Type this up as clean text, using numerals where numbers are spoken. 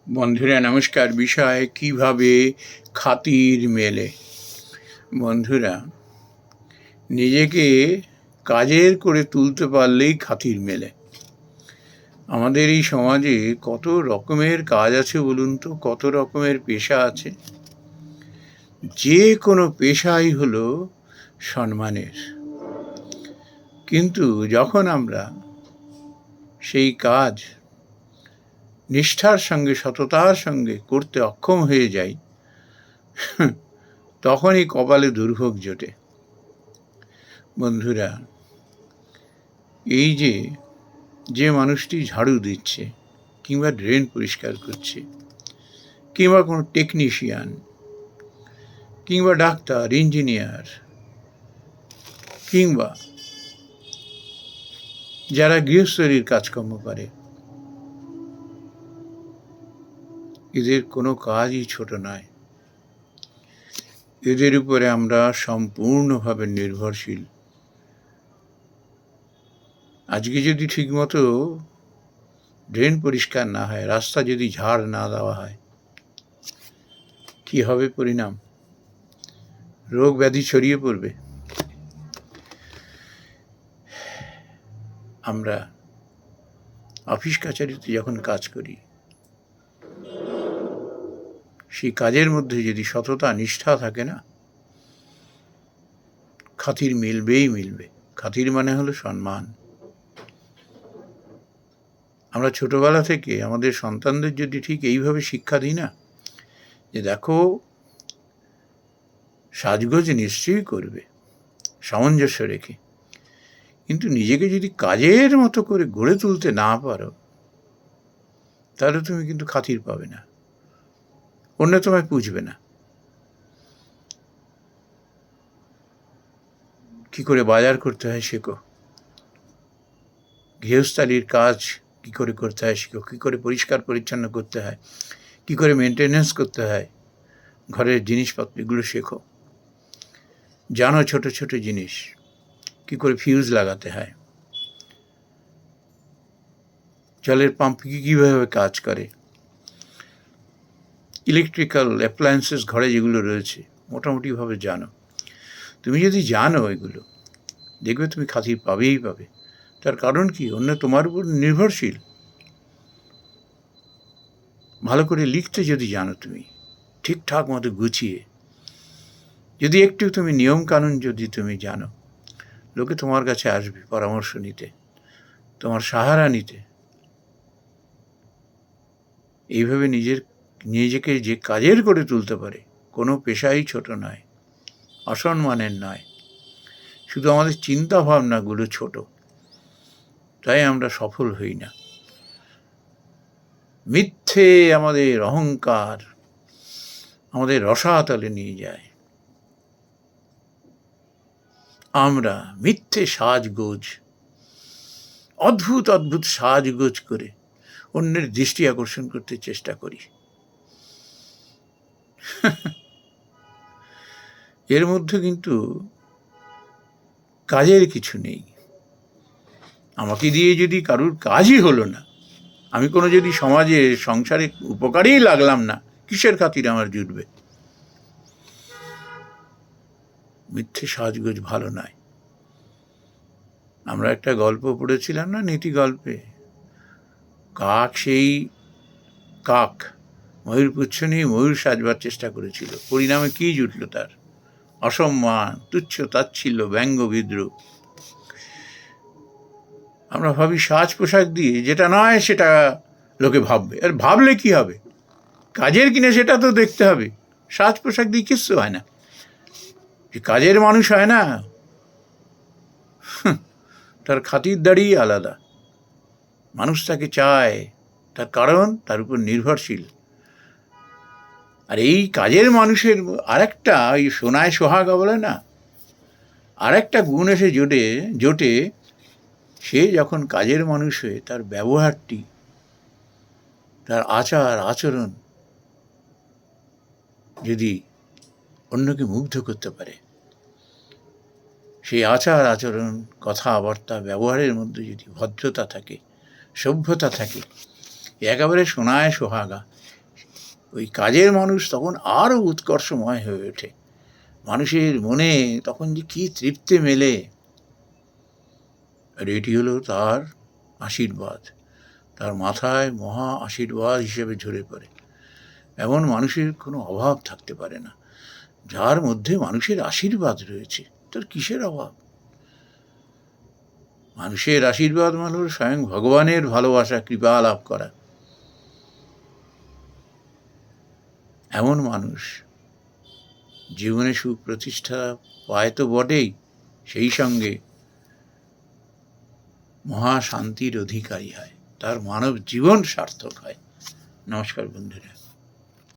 বন্ধুরা নমস্কার। বিষয় কিভাবে খাতির মেলে। বন্ধুরা, নিজেকে কাজের করে তুলতে পারলেই খাতির মেলে। আমাদের এই সমাজে কত রকমের কাজ আছে বলুন তো, কত রকমের পেশা আছে। যে কোনো পেশাই হলো সম্মানের, কিন্তু যখন আমরা সেই কাজ নিষ্ঠার সঙ্গে সততার সঙ্গে করতে অক্ষম হয়ে যাই, তখনই কপালে দুর্ভোগ জোটে। বন্ধুরা, এই যে মানুষটি ঝাড়ু দিচ্ছে, কিংবা ড্রেন পরিষ্কার করছে, কিংবা কোনো টেকনিশিয়ান, কিংবা ডাক্তার, ইঞ্জিনিয়ার, কিংবা যারা গৃহস্থলীর কাজকর্ম করে, এদের কোনো কাজই ছোট নয়। এদের উপরে আমরা সম্পূর্ণভাবে নির্ভরশীল। আজকে যদি ঠিকমতো ড্রেন পরিষ্কার না হয়, রাস্তা যদি ঝাড় না দেওয়া হয়, কি হবে পরিণাম? রোগ ব্যাধি ছড়িয়ে পড়বে। আমরা অফিস কাছারিতে যখন কাজ করি, সেই কাজের মধ্যে যদি সততা নিষ্ঠা থাকে না, খাতির মিলবেই মিলবে। খাতির মানে হলো সম্মান। আমরা ছোটবেলা থেকে আমাদের সন্তানদের যদি ঠিক এইভাবে শিক্ষা দিই না, যে দেখো, সাজগোজ নিশ্চয়ই করবে সামঞ্জস্য রেখে, কিন্তু নিজেকে যদি কাজের মতো করে গড়ে তুলতে না পারো, তাহলে তুমি কিন্তু খাতির পাবে না, অন্য তোমায় পুষবে না। কি করে বাজার করতে হয় শেখো, গৃহস্থালির কাজ কি করে করতে হয় শেখো, কি করে পরিষ্কার পরিচ্ছন্ন করতে হয়, কি করে মেনটেনেন্স করতে হয় ঘরের জিনিসপত্র, এগুলো শেখো। জানো ছোট ছোট জিনিস, কি করে ফিউজ লাগাতে হয়, জলের পাম্প কীভাবে কাজ করে, ইলেকট্রিক্যাল অ্যাপ্লায়েন্সেস ঘরে যেগুলো রয়েছে মোটামুটিভাবে জানো। তুমি যদি জানো এগুলো, দেখবে তুমি খাতির পাবেই পাবে। তার কারণ কি? অন্য তোমার উপর নির্ভরশীল। ভালো করে লিখতে যদি জানো, তুমি ঠিকঠাক মতো গুছিয়ে, যদি একটু তুমি নিয়ম কানুন যদি তুমি জানো, লোকে তোমার কাছে আসবে পরামর্শ নিতে, তোমার সাহারা নিতে। এইভাবে নিজেকে যে কাজের করে তুলতে পারে, কোনো পেশাই ছোট নয়, অসম্মানের নয়। শুধু আমাদের চিন্তা ভাবনাগুলো ছোট, তাই আমরা সফল হই না। মিথ্যে আমাদের অহংকার আমাদের রসাতলে নিয়ে যায়। আমরা মিথ্যে সাজগোজ, অদ্ভুত অদ্ভুত সাজগোজ করে অন্যের দৃষ্টি আকর্ষণ করতে চেষ্টা করি। এর মধ্যে কিন্তু কাজের কিছু নেই। আমাকে দিয়ে যদি কারুর কাজই হলো না, আমি কোনো যদি সমাজে সংসারে উপকারেই লাগলাম না, কিসের খাতির আমার জুটবে? মিথ্যে সাজগোজ ভালো নয়। আমরা একটা গল্প পড়েছিলাম না, নীতি গল্পে, কাক ময়ূর পুচ্ছ নিয়ে ময়ূর সাজবার চেষ্টা করেছিল। পরিণামে কি জুটল তার? অসম্মান, তুচ্ছ তাচ্ছিল্য, ব্যঙ্গ, বিদ্রুপ। আমরা ভাবি সাজ পোশাক দিয়ে যেটা নয় সেটা লোকে ভাববে। আর ভাবলে কি হবে? কাজের কিনে সেটা তো দেখতে হবে। সাজ পোশাক দিয়ে কিচ্ছু হয় না। যে কাজের মানুষ হয় না, তার খাতিরদারি আলাদা। মানুষ তাকে চায়, তার কারণ তার উপর নির্ভরশীল। আর এই কাজের মানুষের আরেকটা, ওই সোনায় সোহাগা বলে না, আরেকটা গুণ এসে জোটে। সে যখন কাজের মানুষ হয়ে তার ব্যবহারটি, তার আচার আচরণ যদি অন্যকে মুগ্ধ করতে পারে, সেই আচার আচরণ, কথাবার্তা, ব্যবহারের মধ্যে যদি ভদ্রতা থাকে, সভ্যতা থাকে, একেবারে সোনায় সোহাগা। ওই কাজের মানুষ তখন আরও উৎকর্ষময় হয়ে ওঠে। মানুষের মনে তখন যে কী তৃপ্তি মেলে, আর এটি হলো তার আশীর্বাদ, তার মাথায় মহা আশীর্বাদ হিসেবে ঝরে পড়ে। এমন মানুষের কোনো অভাব থাকতে পারে না। যার মধ্যে মানুষের আশীর্বাদ রয়েছে, তার কিসের অভাব? মানুষের আশীর্বাদ মানে স্বয়ং ভগবানের ভালোবাসা, কৃপা লাভ করা। এমন মানুষ জীবনে সুপ্রতিষ্ঠা পায় তো বটেই, সেই সঙ্গে মহাশান্তির অধিকারী হয়, তার মানব জীবন সার্থক হয়। নমস্কার বন্ধুরা।